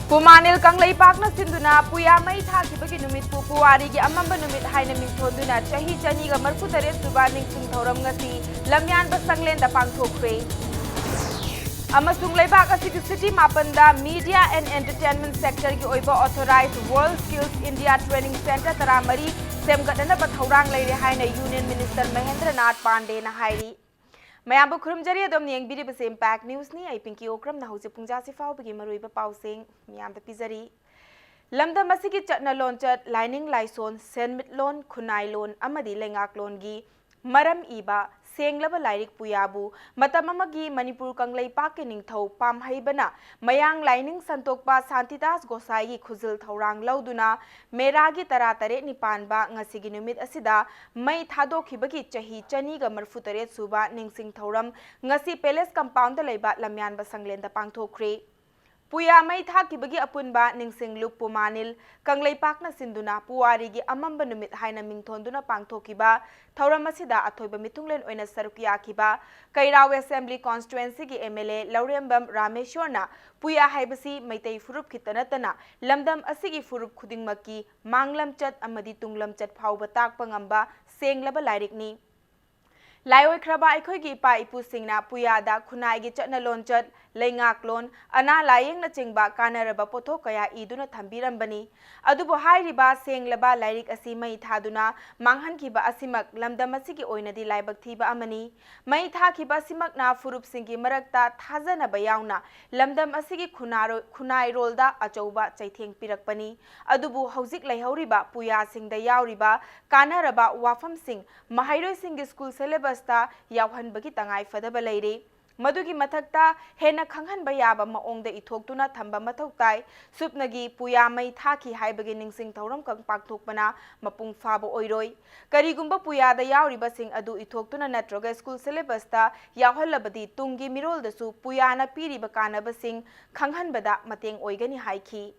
Pumanil Kanglay Pakna Sinduna, Puyamay Taki Numit Puari, Amamba Numit Hainamit Tonduna, Chahi Chaniga Marputare Subaning Singtorangasi, Lamyan Basanglen the Pangtokre. Amasung Lebaka City Mapanda, Media and Entertainment Sector Oiba authorized World Skills India Training Center Taramari, Semgatana Bathorang Lady Haina Union Minister Mahendra Nath Pandey Nahairi. Mayambu Kurumjari Adam Yang Bidi Bas Impact News ni ay Pinky Okram na Hausi Pungja si Fao bagi maruiba pausing Miyam da Pizari. Lamda masigi chatna lonchat lining laison senmit lon kunai lon amadi lengak lon gi maram iba senglaba lairik puyabu matamamagi Manipur Kanglay Pake Ningthau Pam Haibana Mayang lining santokpa Santidas Gosai gi khuzil thaurang lauduna meragi taratare nipanba ngasigi numit asida mai thadokibagi chahi chani ga marfutare suba ningsing thauram ngasi palace compound da leiba lamyan ba sanglenda pangthokre Puya mai thakibagi apunba ningsing lup pumanil Kanglay Pakna Sinduna Puwari gi amamba numit haina mingthonduna pangthokiba thauramasida athoiba mitunglen oina sarukiya kiba Kairaw Assembly Constituency gi MLA Laurembam Rameshwarna Puya haibasi maitei furup khitanatana lamdam asigi furup khudingmaki manglamchat amadi tunglamchat phauba takpa ngamba senglaba lairikni Laioi Kraba Aikogi Pa Ipu Singna Puyada Kunai Chatna Lonchat Lengak Lon Ana Laying na Chingba Kanaraba Poto Kaya Iduna Thambirambani Adubu Hairiba Senglaba Lairik Asima Ithaduna Manghan Kiba Asimak Lamdamasiki Oinadi Laibak Thiba Amani Maitha Kiba Simak na Furup Singi Marakta Thazana Bayauna Lamdam Asigi Kunai Rolda Achauba Chaitheng Pirakpani Adubu Hauzik Laihauriba Puya Singda Yauriba Kanaraba Wafam Sing Mahairoi Singi School Syllabus Basta Yauhan bagi tangai fadaba leire Madugi mathakta hena khanghan bayaba maongda ithoktuna thamba mathautai supnagi puyamai thaki haibagi ningsing thauram kang pakthokpana mapung faba oiroi karigumba puyada yauriba sing adu ithoktuna natroga school syllabus ta yauhalabadi tungi mirol dasu puyana piriba kanaba sing khanghan bada mateng oigani haiki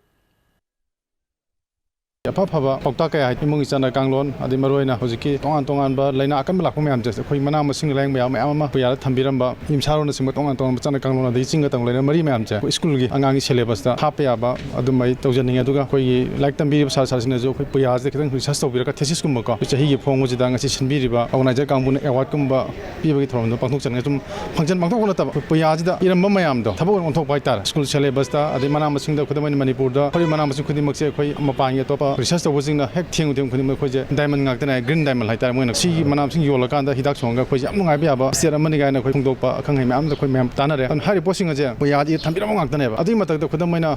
Papa Pokta kaya imong isa na kanglon adi maroina hojiki tongan ba laina akan malak pumyam je khoi mana masing laing mayam ama puyara thambiram ba imsaro na sing tongan chana kanglon adi singa tang laina mari mayam je school gi angangi syllabus ta hape aba adu mai tawjaning aduga khoi like tambi sar sar sina jo khoi puya je kitang research tawbira ka thesis kum ko chahi gi phongu ji da ngasi sinbi riba organizer kangbu na award kum ba pibagi thorom no pangthok chan jum function pangthok na ta puya ji da iram mayam do thabo on thok bai tar school syllabus ta adi mana masing da khudamai Manipur da khoi mana masing khudi makse khoi mapang ye to research to wasing na hek thing thing khuni khoje diamond ngak tana green diamond haitar moina si manam sing yola kan da hidak songa khoje am ngai bia ba ser amani ga na khoi thungdok pa akhang hai mam da khoi mam tana re an hari posing aje puya ji thambira ngak tane ba adi matak da khudam maina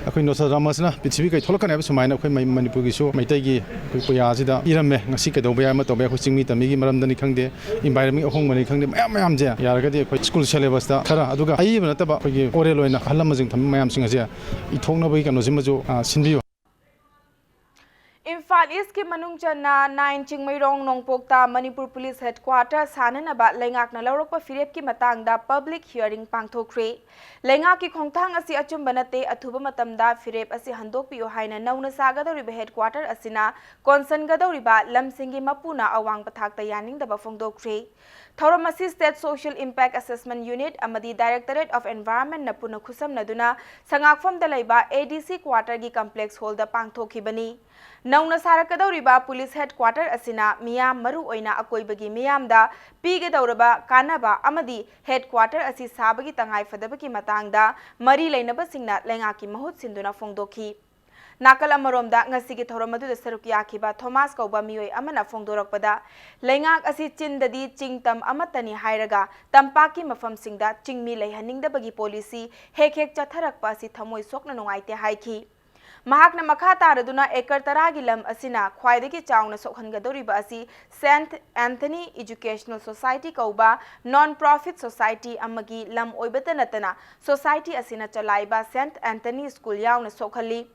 akhoi nosa ramasna pichibi kai tholakane ba sumaina khoi mai Manipur gi so maitai gi khoi puya ji da irame ngasi ka do ba ma to ba khoi chingmi tami gi maram da ni khangde environment ahong mani khangde mayam je yaraga di khoi school syllabus da thara aduga ai ba ta ba khoi gi oral oina halam jing tham mayam sing aje I thongna bai kano jimajo sinbiyo Imphal East ki manung chana 9 Chingmairong Nongpokta Manipur Police Headquarters sananaba lengak na lawrokpa firep ki matangda public hearing pangthokre lengak ki khongthang asi achumbanate athuba matamda firep asi handokpiyo haina nauna sagadoriba headquarter asina konsan gadoriba lamsingi mapuna awang pathakta yaningdaba phongdokre Thauramasi State Social Impact Assessment Unit amadi Directorate of Environment napuna khusam naduna sangakfam dalaiba ADC quarter gi complex hall da pangthokhibani Nauna sarakadoriba police headquarter asina miyam maru oina akoibagi miyamda pige dauraba kanaba amadi headquarter asi sabagi tangai fadabaki matangda mari leinaba singna lengaki mahut sinduna phongdokhi Nakal amaromda ngasigi thoramadu da sarukiya kiba Thomas kauba mioi amana phongdorakpada lengak asi chindadi chingtam amatani hairaga tampaki mafam singda chingmi leihaningda bagi policy hek chatharakpa asi thamoi sokna nongaite haiki Mahakna makha taraduna ekar taragi lam asina khwaidagi chauna sokhangadoriba asi Saint Anthony Educational Society kauba non-profit society amagi lam oibata natana society asina chalaiba Saint Anthony School yauna sokhali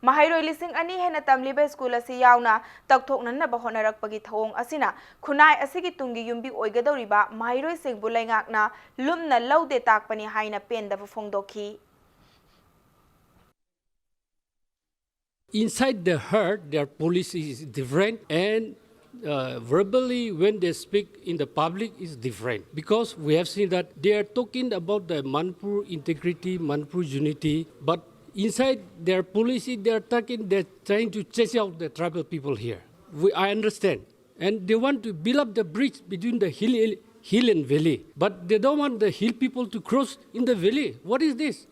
Mahairoi lising ani hena tamliba school asi yauna takthoknanna ba honarakpagi thawong asina khunai asigi tungi yumbi oigadoriba mahairoi singbu laingakna lumna laude takpani haina penda phongdokhi Inside the heart, their policy is different, and verbally, when they speak in the public, is different. Because we have seen that they are talking about the Manipur integrity, Manipur unity, but Inside their policy, they're attacking, they're trying to chase out the tribal people here. I understand. And they want to build up the bridge between the hill and valley. But they don't want the hill people to cross in the valley. What is this?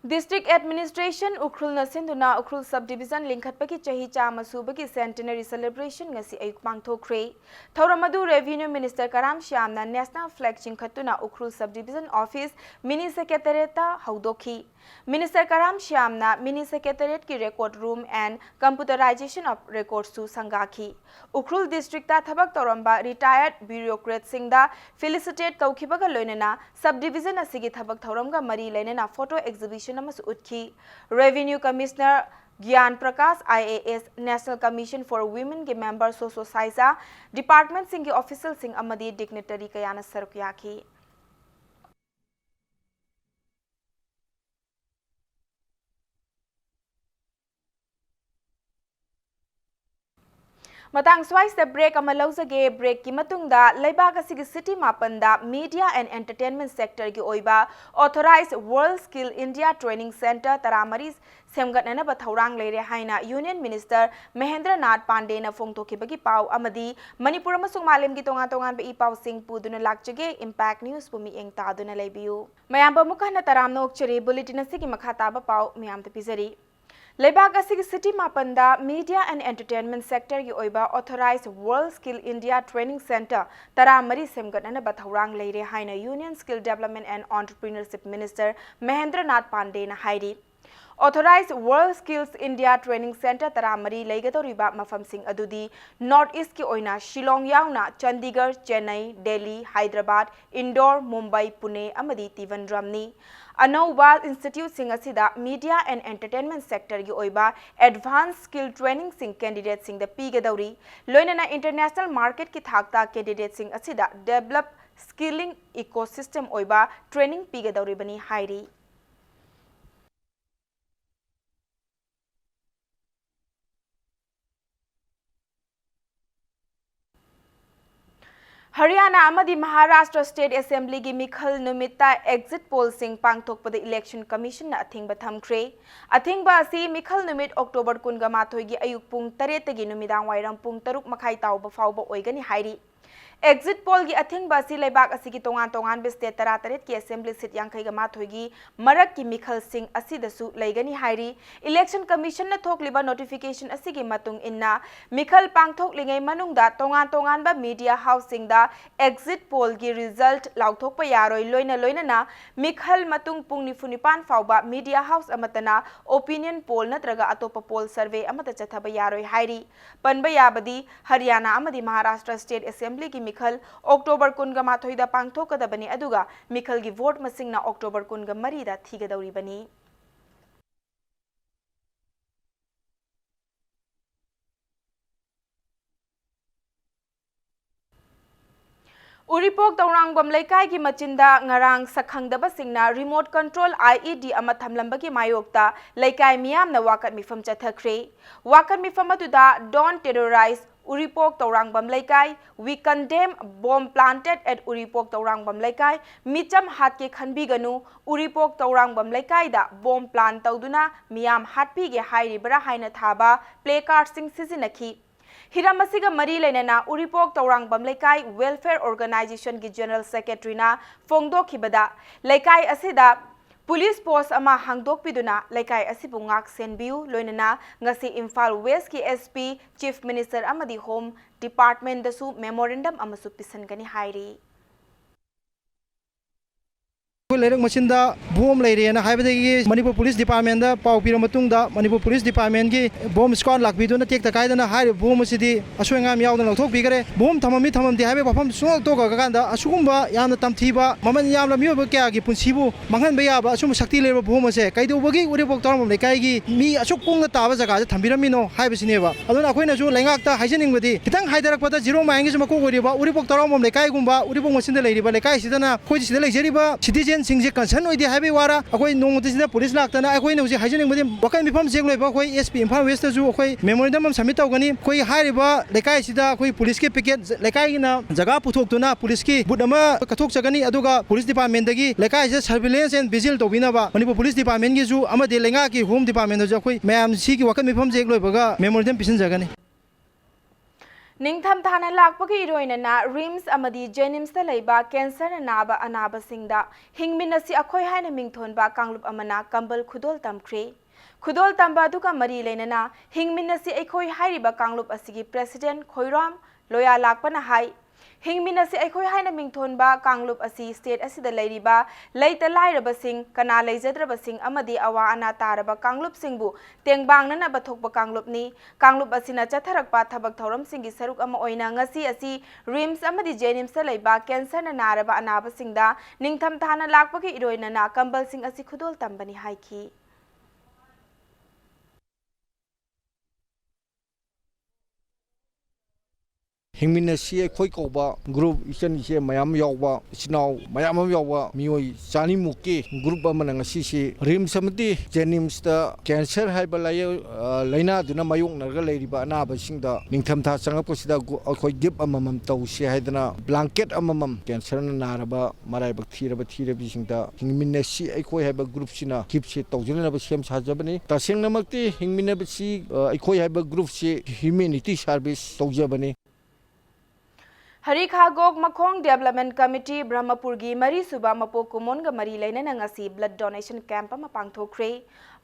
District Administration Ukhrul Nasinduna Ukhrul Subdivision Linkhatpaki Chahi Chama Subaki Centenary Celebration ngasi ayuk pangthokre. Thauramadu Revenue Minister Karam Shyamna National Flag Chinkhatuna Ukhrul Subdivision Office Mini Secretariat Haudokhi. Minister Karam Shyamna Mini Secretariat ki Record Room and Computerization of Records su Sangakhi. Ukhrul District ta thabak toramba retired bureaucrat singda felicitate tawkhibaga loinana subdivision asigi thabak thoramga mari lainana photo exhibition amas utkhi. Revenue Commissioner Gyan Prakash IAS National Commission for Women ke member Soso Saisa Department sing ke official sing amadi dignitary kayana sarukyakhi. Matang swais the break amalauge break ki matungda laibag asigi city mapanda media and entertainment sector ki oiba authorized World Skill India Training Center Taramaris semgatnana ba thaurang leire haina Union Minister Mahendra Nath Pandey na phongthokibagi pau amadi Manipur amasung malem gi tonga tongan ba ipau sing puduna lakjage Impact News pumi eng taduna leibiu mayam ba mukana taramna okchari bulletin asigi makhata ba pau mayam ta pizari Laibag asigi city mapanda media and entertainment sector ki oiba authorized World Skill India Training Center taramari semgatnana ba thaurang leire haina Union Skill Development and Entrepreneurship Minister Mahendra Nath Pandey na hairi Authorized World Skills India Training Center taramari leigadoriba mafam sing adudi North East ki oina Shillong yauna Chandigarh, Chennai, Delhi, Hyderabad, Indore, Mumbai, Pune amadi Trivandramni Anova Institute sing asida media and entertainment sector gi oiba advanced skill training sing candidate sing the pigadauri loinana international market ki thakta candidate sing asida develop skilling ecosystem oiba training pigadauri bani hairi Haryana amadi Maharashtra State Assembly gi mikhal numita exit poll sing pangthokpada Election Commission na athingba thamkhre athingba asi mikhal numit October 18 gi ayuk pung 3 tagi numidang wairam pung 3 makhai tawba fawba oigani hairi Exit poll gi athing ba si laibak asigi tongan tongan be state tarataret ki assembly seat yankai ga mathoigi marak ki mikhal sing asidasu laigani hairi election commission na thokliba notification asigi matung inna mikhal pangthok lingai manungda tongan tongan ba media housing da exit poll gi result lauthok pa yaroi loina na mikhal matung pung nifunipan fawba media house amatana opinion poll natraga atopa poll survey amata chathaba yaroi hairi panba yabadi Haryana amadi Maharashtra State Assembly ki mikhal October 18 da pangthokadabani aduga mikhal gi vote masingna October 13 da thigadawribani Uripok Taurang Laikai ki machinda ngarang sakhangdaba singna remote control IED ama thamlambagi mayokta Laikai miyam na wakat mifam chathakre wakat mifam aduda don't terrorize Uripok Taurang Laikai we condemn bomb planted at Uripok Taurang Laikai micham hat ke khanbiganu Uripok Taurang Laikai da bomb plant tauduna miyam hatpi ge hairibra haina thaba placard sing sizinakhi Hiramasiga Mari Lenana Uripok Taurang Laikai Welfare Organization ki General Secretary na Fongdo Kibada Laikai asida Police post ama hangdok piduna Laikai asibu ngak senbiu loinana ngasi Imphal West ki SP Chief Minister amadi Home Department dasu memorandum amasu pisangani hairi Lerek machinda bom leire na haibadagi Manipur Police Department da pau pira matungda Manipur Police Department ki bom squad lakbidu na tek takai na hai bom sidi aswengam yaudana thok bigare bom thamami thamamdi haibe bafam sungal to ga ganda asugumba yamna tamthiba maman yamla miyoba kya gi punsibu manghan ba yaba asum shakti leba bom se kaidu bagi Uripok Taurang Laikai gi mi asuk pungna taba jaga thambiramino haibasineba aduna akoina ju lengak ta haijening badi kitang haidarak pata zero mayangi juma ko goriba Uripok Taurang Laikai gumba Uripok machinda leiriba Laikai sidana khoi sida leijeriba citizen singje concern oidi habe highway वारा अखोई नोंगतिसिदा police लाक्तना अखोई ने हुजि हाइजनिंग मदि वकल मिफम जेक लोइबा अखोई SP Imphal waste जु अखोई memorandum हम submit तौगनी अखोई हाइरिबा लेकाई सिदा अखोई पुलिस के पिकेट लेकाई ना जगह पुथोक्तुना पुलिस की बुट अमा कथोक जगनी अदुगा पुलिस डिपार्टमेंट दगी लेकाई से सर्विलेंस एंड विजिल तौबिनाबा मणिपुर पुलिस डिपार्टमेंट की जु अमदे लेंगा की होम डिपार्टमेंट जो अखोई मैम सी की वकल मिफम जेक लोइबगा मेमोरेंडम पिसन जगनी निंगथम थाना लाकपगी इरोइनना रिम्स अमदी जेनिम्स लैबा कैंसर नाबा अनाबसिंगदा हिंगमिनसी अखोई हाइना मिंगथोनबा कांगलुप अमना कंबल खुदोल तमख्रे खुदोल तंबा दुका मरी लेनना हिंगमिनसी अखोई हाइरिबा कांगलुप असिगी प्रेसिडेंट खोइराम लोया लाकपना हाई हिंगमिनसी अखोई हाइना मिंगथोनबा कांगलुप असी स्टेट असिदा लैरिबा लैता लाइरबसिंग कना लैजद्रबसिंग अमदी अवा अना तारबा कांगलुप सिंगबु तेंगबांगना बथोकबा कांगलुपनी कांगलुप असिना चथरकपा थबक थौरम सिंगी सरुक अमा ओइना ngasi असी रिम्स अमदी जेनिम्स लैबा कैंसर नारबा अनाबसिंगदा निंगथम थाना लाकपगी इरोइनना कंबल सिंग असी खुदोल तंबनी हाइकी हिंगमिनसी अखोई कौबा ग्रुप इचन इचे मयाम यावबा इचनाव मयाम यावबा मियोई चानी मुकी ग्रुप अमना ngasi si rims amati jenims da cancer haiba laina duna mayong narga leiriba anaba singda ningtham tha changap sida akhoi gip amamam tawsi haidana blanket amamam cancer na naraba marai bak thiraba singda hingminasi akhoi haiba group sina gip se tawjina ba sem sajabani taseng namakti hingminabasi akhoi haiba group se humanity service tawjabani हरिखागोग मखोंग development committee Brahmapur की मरी सुबा मपो कुमोन मरी लेना ngasi blood donation camp अमा पांगथोख्रे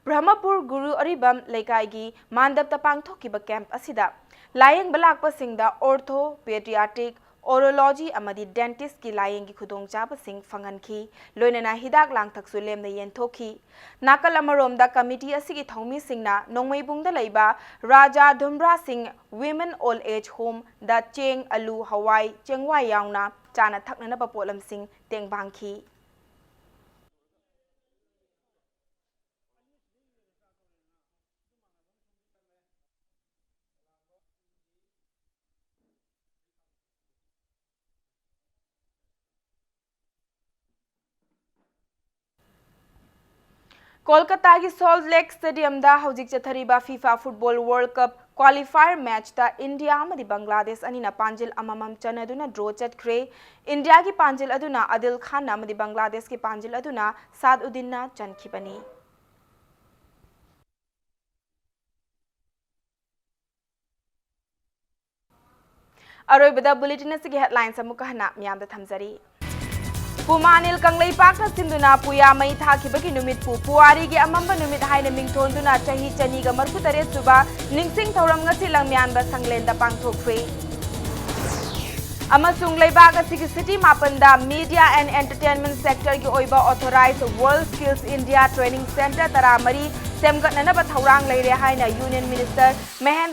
ब्रह्मपुर गुरु अरिबम लेकाई की मानदबता पांगथोकिबा कैंप असिदा लायंग बलाकपा सिंगदा ऑर्थो पेडियाट्रिक ओरोलॉजी अमदी डेंटिस्ट की लायंग की खुदोंग चाबा सिंग फंगनखी लोइनना हिदाक लांगथकसु लेमना येंथोखी नाकल अमरोमदा कमिटी असिगी थौमी सिंगना नोंगमैबुंगदा लैबा Raja Dhumra Singh women old age home दा चेंग अलू हवाई चेंगवाई यावना चाना थकननबा पोलम सिंग तेंगबांखी कोलकाता की सॉल्ट लेक स्टेडियम दा हौजिक चथरीबा FIFA football world cup qualifier match दा इंडिया अमदी बांग्लादेश अनिना पांजिल अममम चनदुना ड्रॉ चटख्रे इंडिया की पांजिल अदुना आदिल खान अमदी बांग्लादेश की पांजिल अदुना सादउद्दीन चनखिबनी अरोइबदा बुलेटिन से हेडलाइंस अमुक हना म्यामदा थमजरी पुमानिल कंगलई पाकना सिंधुना पुया मई थाखिबगी नुमित पुवारी की अमंबा नुमित हाइना मिंगथोंदुना चाही चनीगा मरफु तरेत सुबा निंगसिंग थौरम ngasi langmyanba sanglenda pangthokre अमसुंग लेबाग असिगी सिटी मापंदा मीडिया एंड एंटरटेनमेंट सेक्टर की ओइबा authorised world skills India training centre तरा मरी सेमगतननबा थौरांग लेरे हाइना यूनियन मिनिस्टर महेंद्र